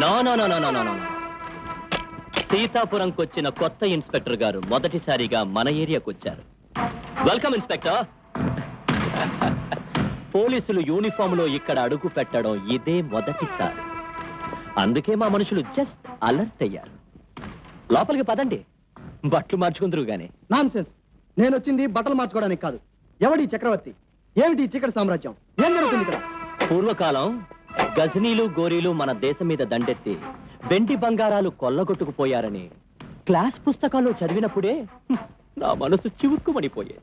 No no no no no no no సీతాపురంకి వచ్చిన కొత్త ఇన్స్పెక్టర్ గారు మొదటిసారిగా మన ఏరియాకు వచ్చారు. Welcome inspector. పోలీసులు యూనిఫామ్ లో ఇక్కడ అడుగు పెట్టడం ఇదే మొదటిసారి. అందుకే మా మనుషులు జస్ట్ అలర్ట్ అయ్యారు. లోపలికి పదండి, బట్టలు మార్చుకుందరు గాని. నాన్సెన్స్. నేను వచ్చింది బట్టలు మార్చుకోవడానికి కాదు. ఎవడి చక్రవర్తి? ఏమిటి చీకటి సామ్రాజ్యం? ఏం జరుగుతుంది ఇక్కడ? పూర్వకాలం గజనీలు గోరీలు మన దేశం మీద దండెత్తి వెండి బంగారాలు కొల్లగొట్టుకుపోయారని క్లాస్ పుస్తకాల్లో చదివినప్పుడే నా మనసు చివుక్కుమనిపోయేది.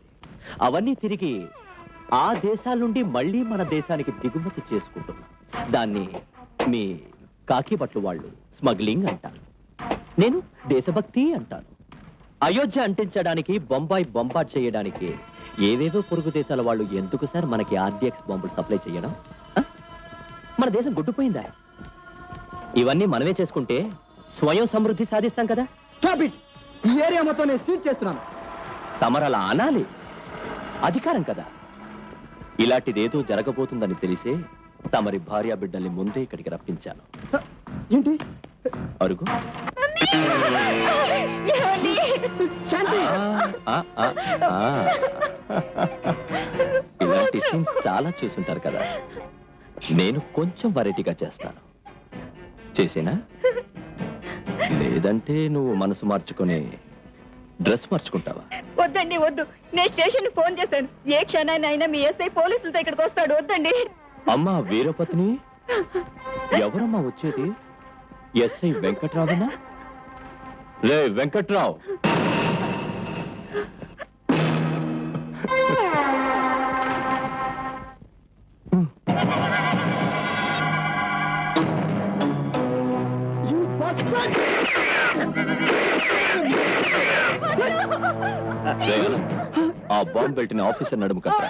అవన్నీ తిరిగి ఆ దేశాల నుండి మళ్ళీ మన దేశానికి దిగుమతి చేసుకుంటున్నాం. దాన్ని మీ కాకి బట్లు వాళ్ళు స్మగ్లింగ్ అంటారు, నేను దేశభక్తి అంటాను. అయోధ్య అంటించడానికి బొంబాయి బొంబాట్ చేయడానికి ఏవేవో పొరుగు దేశాల వాళ్ళు ఎందుకు సార్ మనకి ఆర్డిఎక్స్ బాంబులు సప్లై చేయడం? మన దేశం గుడ్డుపోయిందా? ఇవన్నీ మనమే చేసుకుంటే స్వయం సమృద్ధి సాధిస్తాం కదా. Stop it. ఈ ఏరియా మొత్తం నేను సీజ్ చేస్తున్నాను. తమరలా అనాలి, అధికారం కదా. ఇలాంటిదేదో జరగబోతుందని తెలిసే తమరి భార్య బిడ్డల్ని ముందే ఇక్కడికి రప్పించాను. ఏంటి? అరుగు. ఇలాంటి సీన్స్ చాలా చూసుంటారు కదా. నేను కొంచెం వెరైటీగా చేస్తాను. చేసేనా? లేదంటే నువ్వు మనసు మార్చుకొని డ్రెస్ మార్చుకుంటావా? వద్దండి, వద్దు. నేను స్టేషన్ ఫోన్ చేశాను. ఏ క్షణాన్ని అయినా మీ ఎస్ఐ పోలీసులతో ఇక్కడికి వస్తాడు. వద్దండి. అమ్మా వీరపత్ని, ఎవరమ్మా వచ్చేది? ఎస్ఐ వెంకట్రావునా? రే వెంకట్రావు, ఆ బాంబు పెట్టిన ఆఫీసర్ నడుము కట్టరా.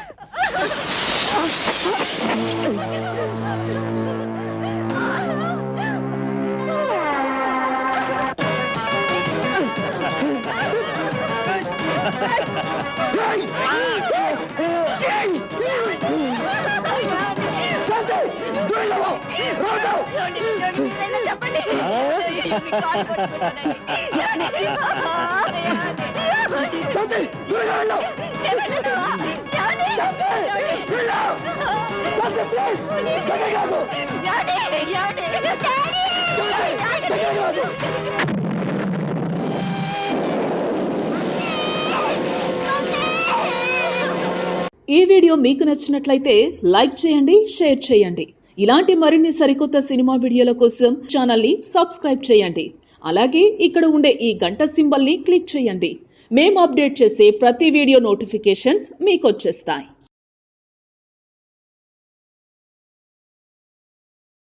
ఈ వీడియో మీకు నచ్చినట్లయితే లైక్ చేయండి, షేర్ చేయండి. ఇలాంటి మరిన్ని సరికొత్త సినిమా వీడియోల కోసం ఛానల్ని సబ్స్క్రైబ్ చేయండి. అలాగే ఇక్కడ ఉండే ఈ గంట సింబల్ని క్లిక్ చేయండి. మేము అప్డేట్ చేసే ప్రతి వీడియో నోటిఫికేషన్స్ మీకు వచ్చేస్తాయి.